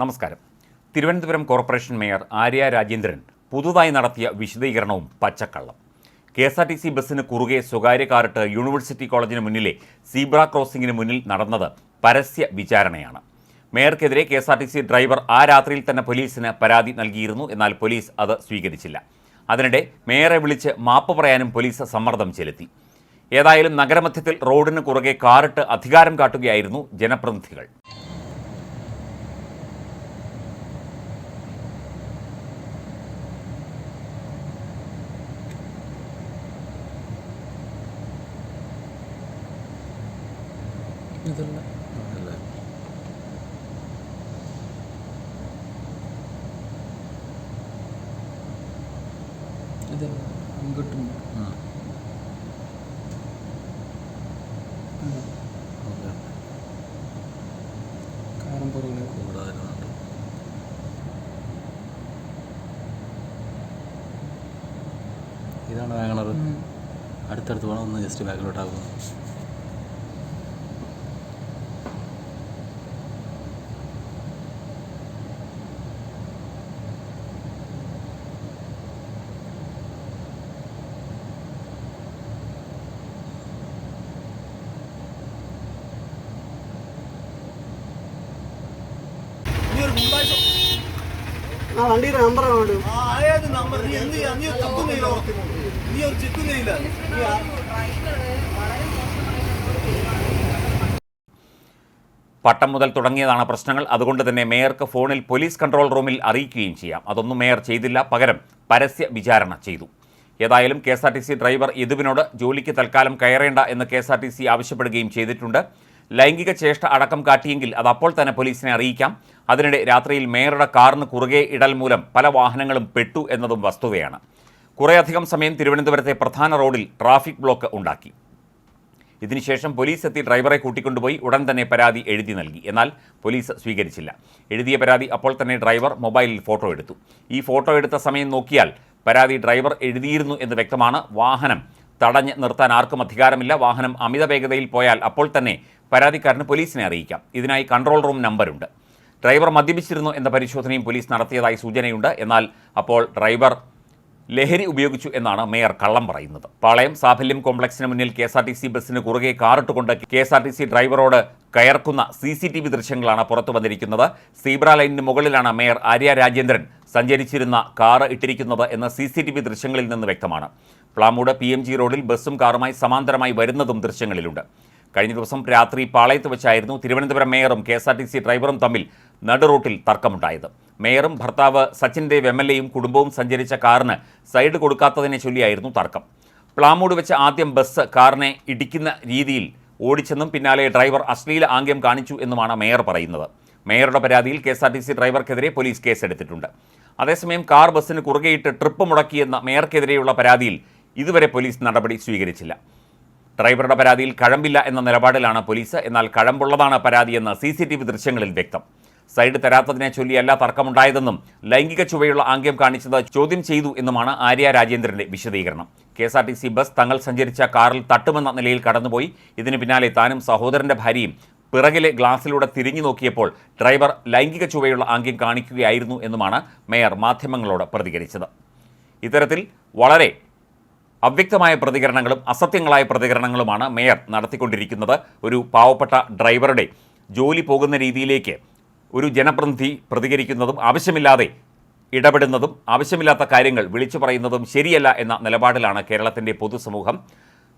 നമസ്കാരം. Thiruvananthapuram corporation mayor Arya Rajendran പുതുതായി നടത്തിയ വിശദീകരണവും പച്ചക്കള്ളം. KSRTC ബസ്സിന് കുറുകെ സ്വകാര്യ കാറിട്ട് യൂണിവേഴ്സിറ്റി കോളേജിന് മുന്നിലെ സീബ്ര ക്രോസിംഗിന് മുന്നിൽ നടന്നത് പരസ്യ വിചാരണയാണ്. മേയർക്കെതിരെ KSRTC ഡ്രൈവർ ആ രാത്രിയിൽ തന്നെ പോലീസിന് പരാതി നൽകിയിരുന്നു. എന്നാൽ പോലീസ് അത് സ്വീകരിച്ചില്ല. അതിനിടെ മേയറെ വിളിച്ച് മാപ്പ് പറയാനും പോലീസ് സമ്മർദ്ദം ചെലുത്തി. ഏതായാലും നഗരമധ്യത്തിൽ റോഡിന് കുറുകെ കാറിട്ട് അധികാരം കാട്ടുകയായിരുന്നു ജനപ്രതിനിധികൾ. ഇതാണ് വാങ്ങണത്. അടുത്തടുത്ത് വേണം, ഒന്ന് ജസ്റ്റ് ബാക്കിലോട്ടാകും. വണ്ടിയുടെ നമ്പറാണ്. പട്ടം മുതൽ തുടങ്ങിയതാണ് പ്രശ്നങ്ങൾ. അതുകൊണ്ട് തന്നെ മേയർക്ക് ഫോണിൽ പോലീസ് കൺട്രോൾ റൂമിൽ അറിയിക്കുകയും ചെയ്യാം. അതൊന്നും മേയർ ചെയ്തില്ല. പകരം പരസ്യ വിചാരണ ചെയ്തു. ഏതായാലും KSRTC ഡ്രൈവർ യദുവിനോട് ജോലിക്ക് തൽക്കാലം കയറേണ്ട എന്ന് KSRTC ആവശ്യപ്പെടുകയും ചെയ്തിട്ടുണ്ട്. ലൈംഗിക ചേഷ്ട അടക്കം കാട്ടിയെങ്കിൽ അത് അപ്പോൾ തന്നെ പോലീസിനെ അറിയിക്കാം. അതിനിടെ രാത്രിയിൽ മേയറുടെ കാറിന് കുറുകെ ഇടൽ മൂലം പല വാഹനങ്ങളും പെട്ടു എന്നതും വസ്തുതയാണ്. കുറേയധികം സമയം തിരുവനന്തപുരത്തെ പ്രധാന റോഡിൽ ട്രാഫിക് ബ്ലോക്ക് ഉണ്ടാക്കി. ഇതിനുശേഷം പോലീസ് എത്തി ഡ്രൈവറെ കൂട്ടിക്കൊണ്ടുപോയി ഉടൻ തന്നെ പരാതി എഴുതി നൽകി. എന്നാൽ പോലീസ് സ്വീകരിച്ചില്ല. എഴുതിയ പരാതി അപ്പോൾ തന്നെ ഡ്രൈവർ മൊബൈലിൽ ഫോട്ടോ എടുത്തു. ഈ ഫോട്ടോ എടുത്ത സമയം നോക്കിയാൽ പരാതി ഡ്രൈവർ എഴുതിയിരുന്നു എന്ന് വ്യക്തമാണ്. വാഹനം തടഞ്ഞ് നിർത്താൻ ആർക്കും അധികാരമില്ല. വാഹനം അമിത വേഗതയിൽ പോയാൽ അപ്പോൾ തന്നെ പരാതിക്കാരന് പോലീസിനെ അറിയിക്കാം. ഇതിനായി കൺട്രോൾ റൂം നമ്പറുണ്ട്. ഡ്രൈവർ മദ്യപിച്ചിരുന്നു എന്ന പരിശോധനയും പോലീസ് നടത്തിയതായി സൂചനയുണ്ട്. എന്നാൽ അപ്പോൾ ഡ്രൈവർ ലഹരി ഉപയോഗിച്ചു എന്നാണ് മേയർ കള്ളം പറയുന്നത്. പാളയം സാഫല്യം കോംപ്ലക്സിന് മുന്നിൽ KSRTC ബസ്സിന് കുറുകെ കാറിട്ടുകൊണ്ട് KSRTC ഡ്രൈവറോട് കയർക്കുന്ന CCTV ദൃശ്യങ്ങളാണ് പുറത്തു വന്നിരിക്കുന്നത്. സീബ്ര ലൈനിന് മുകളിലാണ് മേയർ ആര്യ രാജേന്ദ്രൻ സഞ്ചരിച്ചിരുന്ന കാറ് ഇട്ടിരിക്കുന്നത് എന്ന് CCTV ദൃശ്യങ്ങളിൽ നിന്ന് വ്യക്തമാണ്. പ്ലാമൂട് PMG റോഡിൽ ബസ്സും കാറുമായി സമാന്തരമായി വരുന്നതും ദൃശ്യങ്ങളിലുണ്ട്. കഴിഞ്ഞ ദിവസം രാത്രി പാളയത്ത് വെച്ചായിരുന്നു തിരുവനന്തപുരം മേയറും KSRTC ഡ്രൈവറും തമ്മിൽ നടുറൂട്ടിൽ തർക്കമുണ്ടായത്. മേയറും ഭർത്താവ് സച്ചിൻ ദേവ് MLA യും കുടുംബവും സഞ്ചരിച്ച കാറിന് സൈഡ് കൊടുക്കാത്തതിനെ ചൊല്ലിയായിരുന്നു തർക്കം. പ്ലാമൂട് വെച്ച് ആദ്യം ബസ് കാറിനെ ഇടിക്കുന്ന രീതിയിൽ ഓടിച്ചെന്നും പിന്നാലെ ഡ്രൈവർ അശ്ലീല ആംഗ്യം കാണിച്ചു എന്നുമാണ് മേയർ പറയുന്നത്. മേയറുടെ പരാതിയിൽ KSRTC ഡ്രൈവർക്കെതിരെ പോലീസ് കേസെടുത്തിട്ടുണ്ട്. അതേസമയം കാർ ബസ്സിന് കുറുകെയിട്ട് ട്രിപ്പ് മുടക്കിയെന്ന മേയർക്കെതിരെയുള്ള പരാതിയിൽ ഇതുവരെ പോലീസ് നടപടി സ്വീകരിച്ചില്ല. ഡ്രൈവറുടെ പരാതിയിൽ കഴമ്പില്ല എന്ന നിലപാടിലാണ് പോലീസ്. എന്നാൽ കഴമ്പുള്ളതാണ് പരാതിയെന്ന് CCTV ദൃശ്യങ്ങളിൽ വ്യക്തം. സൈഡ് തരാത്തതിനെ ചൊല്ലിയല്ല തർക്കമുണ്ടായതെന്നും ലൈംഗിക ചുവയുള്ള ആംഗ്യം കാണിച്ചത് ചോദ്യം ചെയ്തു എന്നുമാണ് ആര്യ രാജേന്ദ്രന്റെ വിശദീകരണം. KSRTC ബസ് തങ്ങൾ സഞ്ചരിച്ച കാറിൽ തട്ടുമെന്ന നിലയിൽ കടന്നുപോയി. ഇതിന് പിന്നാലെ താനും സഹോദരന്റെ ഭാര്യയും പിറകിലെ ഗ്ലാസിലൂടെ തിരിഞ്ഞു നോക്കിയപ്പോൾ ഡ്രൈവർ ലൈംഗിക ചുവയുള്ള ആംഗ്യം കാണിക്കുകയായിരുന്നു എന്നുമാണ് മേയർ മാധ്യമങ്ങളോട് പ്രതികരിച്ചത്. ഇത്തരത്തിൽ വളരെ അവ്യക്തമായ പ്രതികരണങ്ങളും അസത്യങ്ങളായ പ്രതികരണങ്ങളുമാണ് മേയർ നടത്തിക്കൊണ്ടിരിക്കുന്നത്. ഒരു പാവപ്പെട്ട ഡ്രൈവറുടെ ജോലി പോകുന്ന രീതിയിലേക്ക് ഒരു ജനപ്രതിനിധി പ്രതികരിക്കുന്നതും ആവശ്യമില്ലാതെ ഇടപെടുന്നതും ആവശ്യമില്ലാത്ത കാര്യങ്ങൾ വിളിച്ചു പറയുന്നതും ശരിയല്ല എന്ന നിലപാടിലാണ് കേരളത്തിൻ്റെ പൊതുസമൂഹം.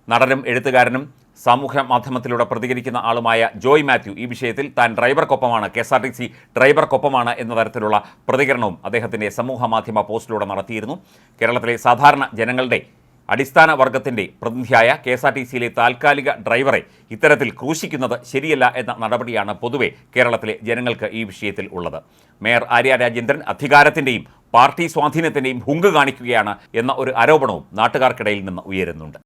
നടനും എഴുത്തുകാരനും സാമൂഹ്യ മാധ്യമത്തിലൂടെ പ്രതികരിക്കുന്ന ആളുമായ ജോയ് മാത്യു ഈ വിഷയത്തിൽ താൻ ഡ്രൈവർക്കൊപ്പമാണ്, KSRTC ഡ്രൈവർക്കൊപ്പമാണ് എന്ന തരത്തിലുള്ള പ്രതികരണവും അദ്ദേഹത്തിൻ്റെ സമൂഹ മാധ്യമ പോസ്റ്റിലൂടെ നടത്തിയിരുന്നു. കേരളത്തിലെ സാധാരണ ജനങ്ങളുടെ അടിസ്ഥാന വർഗത്തിൻ്റെ പ്രതിനിധിയായ KSRTCയിലെ താൽക്കാലിക ഡ്രൈവറെ ഇത്തരത്തിൽ ക്രൂശിക്കുന്നത് ശരിയല്ല എന്ന നടപടിയാണ് പൊതുവെ കേരളത്തിലെ ജനങ്ങൾക്ക് ഈ വിഷയത്തിൽ ഉള്ളത്. മേയർ ആര്യ രാജേന്ദ്രൻ അധികാരത്തിൻ്റെയും പാർട്ടി സ്വാധീനത്തിൻ്റെയും ഹുങ്ക് കാണിക്കുകയാണ് എന്ന ഒരു ആരോപണവും നാട്ടുകാർക്കിടയിൽ നിന്ന് ഉയരുന്നുണ്ട്.